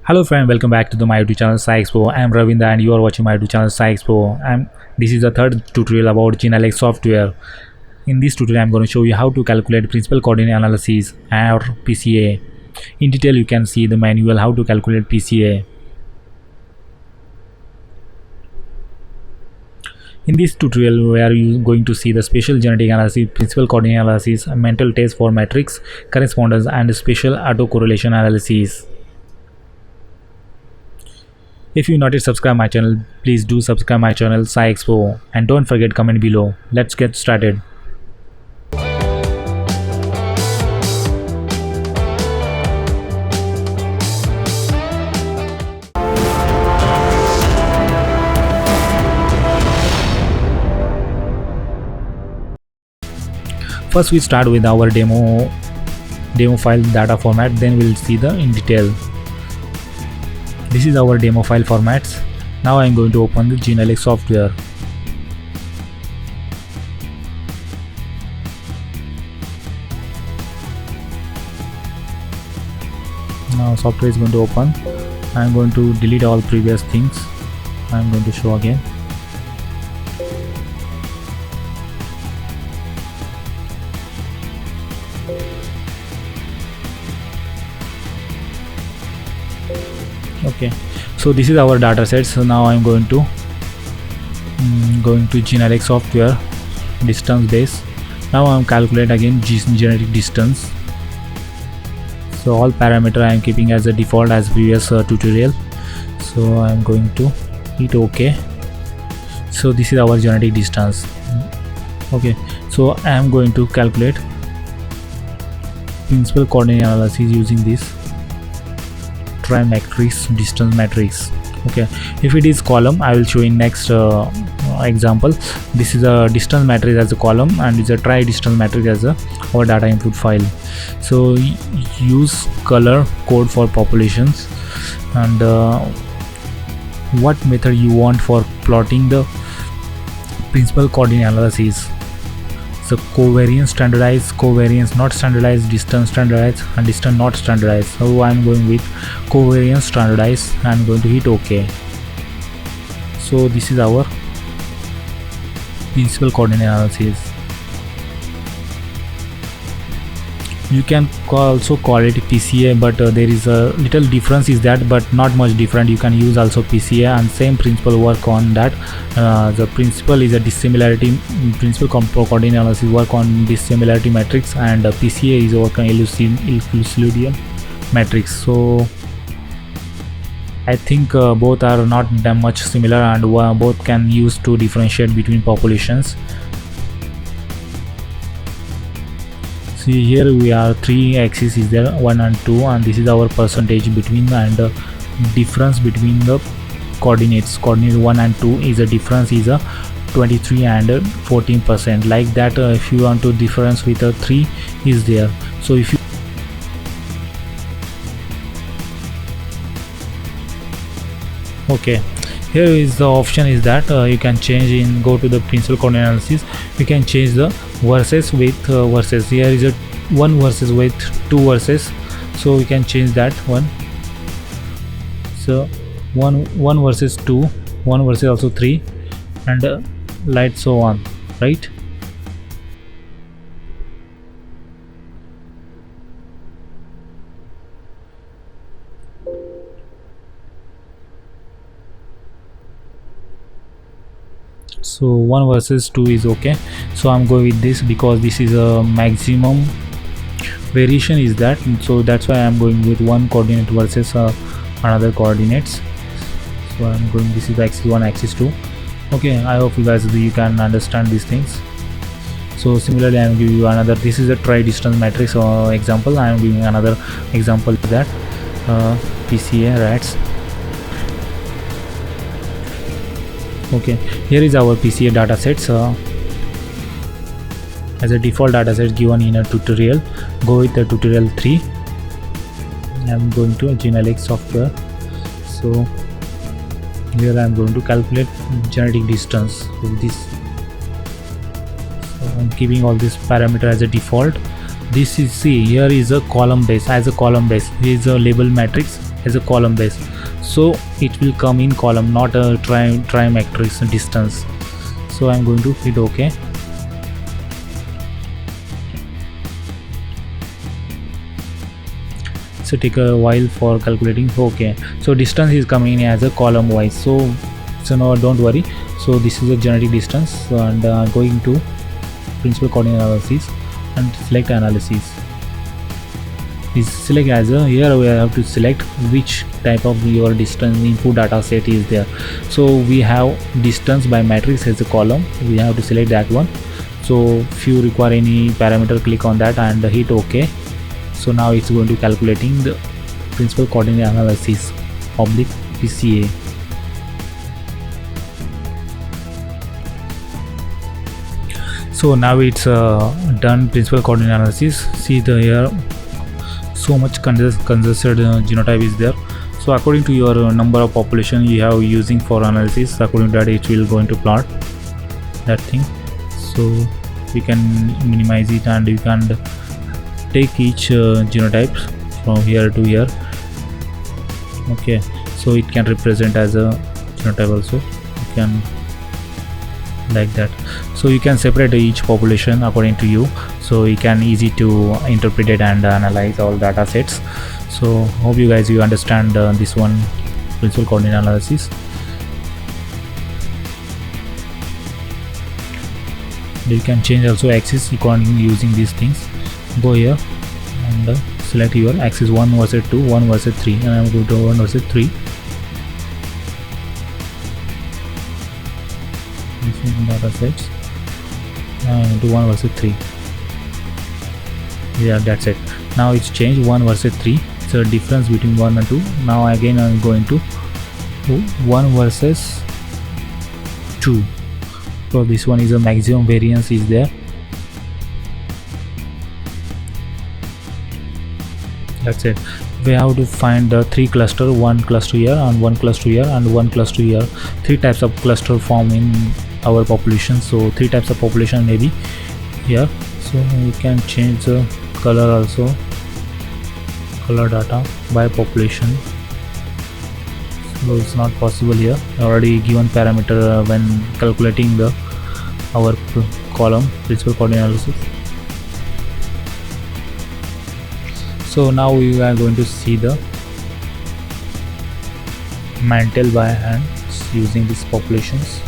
Hello friend, welcome back to my YouTube channel Sai Expo. I am Ravinda and you are watching my YouTube channel Sai Expo. This is the third tutorial about Genelec software. In this tutorial I am going to show you how to calculate principal coordinate analysis or PCA. In detail you can see the manual how to calculate PCA. In this tutorial we are going to see the spatial genetic analysis, principal coordinate analysis, mental test for matrix correspondence and spatial autocorrelation analysis. If you not yet subscribe my channel, please do subscribe my channel Sai Expo and don't forget comment below. Let's get started. First we start with our demo file data format, then we'll see the in detail. This is our demo file formats. Now I am going to open the Genelec software. Now software is going to open. I am going to delete all previous things. I am going to show again. Okay, so this is our data set. So now I'm going to Genelec software distance base. Now I'm calculate again genetic distance. So all parameter I am keeping as a default as previous tutorial. So I'm going to hit OK. So this is our genetic distance. Okay, so I am going to calculate principal coordinate analysis using this matrix distance matrix. Okay, if it is column I will show in next example. This is a distance matrix as a column and it's a tri distance matrix as a our data input file. So use color code for populations and what method you want for plotting the principal coordinate analysis. So covariance standardized, covariance not standardized, distance standardized and distance not standardized. So I am going with covariance standardized. I am going to hit OK. So this is our principal coordinate analysis. You can also call it PCA, but there is a little difference is that, but not much different. You can use also PCA and same principle work on that. The principle is a dissimilarity, principal coordinate analysis work on dissimilarity matrix, and PCA is work on Euclidean matrix. So I think both are not that much similar and both can use to differentiate between populations. See here we are three axes is there, 1 and 2, and this is our percentage between and difference between the coordinate 1 and 2 is a difference is a 23 and 14%. Like that if you want to difference with a 3 is there. So if you okay, here is the option is that you can change in go to the principal coordinate analysis. You can change the versus with versus. Here is a 1 versus with 2 versus, so we can change that one. So 1 versus 2, 1 versus also 3 and light so on, right? So 1 versus 2 is okay. So I'm going with this because this is a maximum variation is that, so that's why I'm going with one coordinate versus another coordinates. So I'm going, this is the axis 1, axis 2. Okay, I hope you guys you can understand these things. So similarly I'm giving you another, this is a tri distance matrix example. I am giving another example of that PCA rats. Okay, here is our PCA datasets as a default dataset given in a tutorial. Go with the tutorial 3. I am going to Genelec software. So here I am going to calculate genetic distance with this. So I'm keeping all this parameter as a default. This is, see, here is a column base. As a column base, here is a label matrix as a column base, so it will come in column, not a try matrix distance. So I'm going to hit OK. So take a while for calculating. Okay, so distance is coming in as a column wise, so now don't worry. So this is a genetic distance, and going to principal coordinate analysis and select analysis. Is select as a, here we have to select which type of your distance input data set is there. So we have distance by matrix as a column, we have to select that one. So if you require any parameter, click on that and hit OK. So now it's going to calculating the principal coordinate analysis oblique PCA. So now it's done principal coordinate analysis. See the here so much congested genotype is there. So according to your number of population you have using for analysis, according to that it will going to plot that thing. So we can minimize it and you can take each genotype from here to here. Okay, so it can represent as a genotype also, you can like that. So you can separate each population according to you, so you can easy to interpret it and analyze all data sets. So hope you guys understand this one, principal coordinate analysis. You can change also axis according using these things. Go here and select your axis 1 versus 2, 1 versus 3, and I am going to 1 versus 3. This is data sets and to 1 versus 3. Yeah, that's it. Now it's changed 1 versus 3. So difference between 1 and 2. Now again I'm going to 1 versus 2. So this one is a maximum variance is there. That's it. We have to find the 3 cluster, 1 cluster here and 1 cluster here and 1 cluster here. 3 types of cluster form in our population. So 3 types of population maybe here. So you can change the color also, color data by population. So it's not possible here. Already given parameter when calculating the our column principal coordinate analysis. So now we are going to see the mantle by hand using these populations.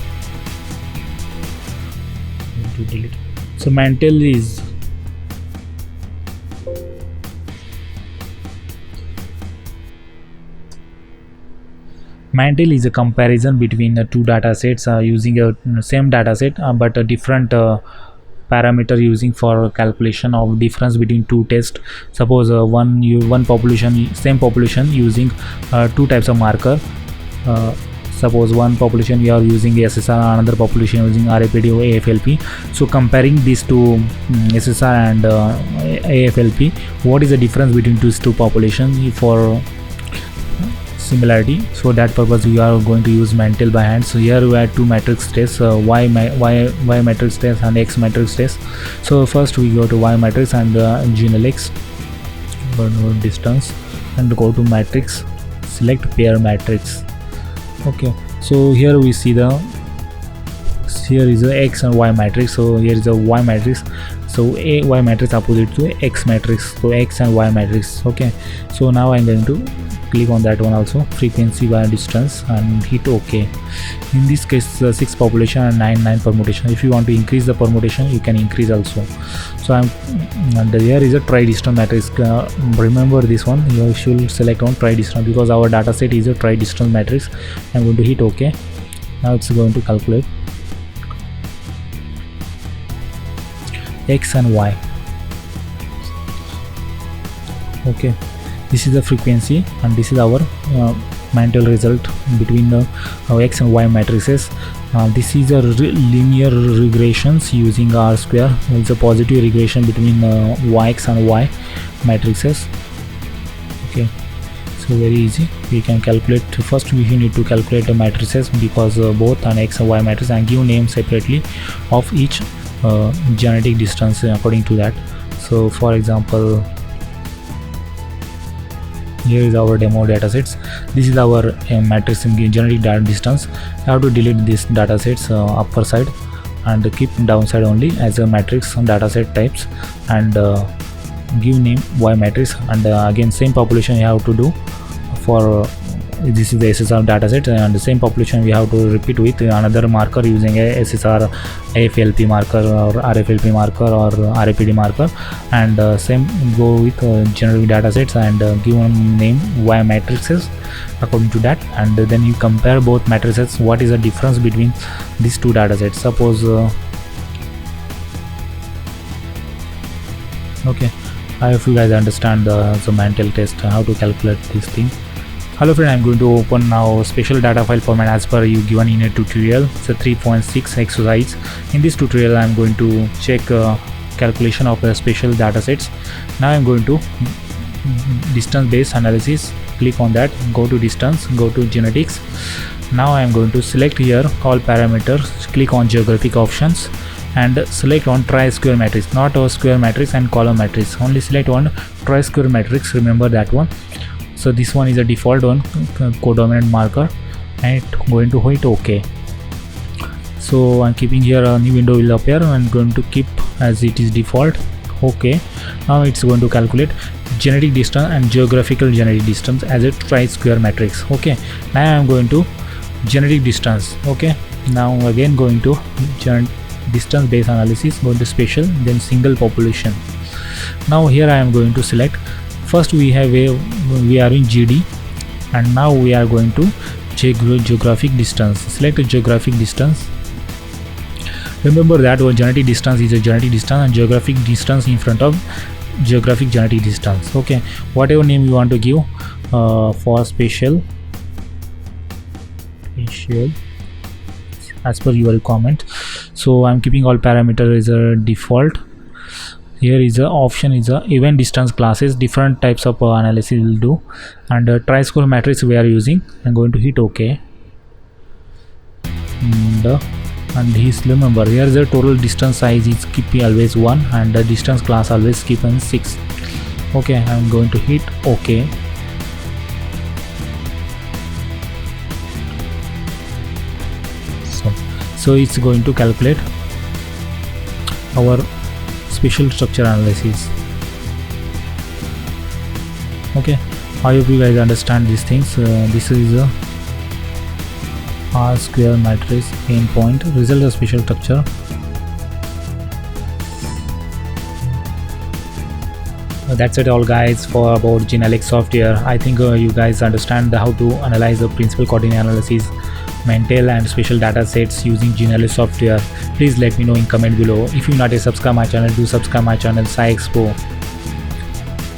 To delete. So mantle is a comparison between the two data sets using a same data set but a different parameter using for calculation of difference between two tests. Suppose one population, same population using 2 types of marker. Suppose one population you are using SSR, another population using RAPD or AFLP. So comparing these two SSR and AFLP, what is the difference between these two populations for similarity? So that purpose we are going to use mantle by hand. So here we have 2 matrix tests, y matrix test and x matrix test. So first we go to y matrix and genelix, go to distance and go to matrix, select pair matrix. Okay, so here we see here is the x and y matrix. So here is a y matrix, so a y matrix opposite to x matrix, so x and y matrix. Okay, so now I'm going to click on that one also, frequency by distance, and hit OK. In this case 6 population and 9 permutation. If you want to increase the permutation you can increase also. So and here is a tri-distance matrix. Remember this one, you should select on tri-distance because our data set is a tri-distance matrix. I'm going to hit OK. Now it's going to calculate x and y. Okay, this is the frequency and this is our mantle result between the x and y matrices. This is a linear regressions using R square. It's a positive regression between x and y matrices. Okay, so very easy. We can calculate. First we need to calculate the matrices because both an x and y matrix, and give name separately of each genetic distance according to that. So for example, Here is our demo datasets. This is our matrix in generic data distance. You have to delete this datasets upper side and keep downside only as a matrix dataset types, and give name y matrix, and again same population you have to do for this is the SSR dataset, and the same population we have to repeat with another marker using a SSR AFLP marker or RFLP marker or RAPD marker, and same go with generic datasets and give one name y matrices according to that, and then you compare both matrices. What is the difference between these two datasets? Suppose okay, I hope you guys understand the mental test how to calculate this thing. Hello friend, I'm going to open now special data file format as per you given in a tutorial. It's a 3.6 exercise. In this tutorial I'm going to check calculation of the special data sets. Now I'm going to distance based analysis. Click on that, go to distance, go to genetics. Now I'm going to select here all parameters, click on geographic options and select on tri-square matrix, not a square matrix and column matrix, only select one tri-square matrix, remember that one. So this one is a default one, codominant marker, and going to hit OK. So I'm keeping here a new window will appear. I'm going to keep as it is default. OK. Now it's going to calculate genetic distance and geographical genetic distance as a tri-square matrix. OK. Now I'm going to genetic distance. OK. Now again going to distance based analysis, go to special, then single population. Now here I am going to select. First we are in GD, and now we are going to check geographic distance. Select a geographic distance. Remember that our genetic distance is a genetic distance and geographic distance in front of geographic genetic distance. Okay, whatever name you want to give for spatial as per your requirement. So I'm keeping all parameters as a default. Here is a option is a event distance classes, different types of analysis will do, and tri-square matrix we are using. I'm going to hit OK, and he's remember here is the total distance size is keeping always 1 and the distance class always keep in 6. Okay, I'm going to hit OK. So it's going to calculate our special structure analysis. Okay, I hope you guys understand these things. This is a R square matrix endpoint result of special structure. That's it all guys for about GeneAlex software. I think you guys understand how to analyze the principal coordinate analysis, mental and special data sets using GeneAlex software. Please let me know in comment below. If you not subscribe my channel, do subscribe my channel SciExpo,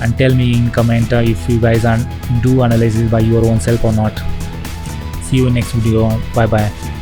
and tell me in comment if you guys do analysis by your own self or not. See you in next video. Bye bye.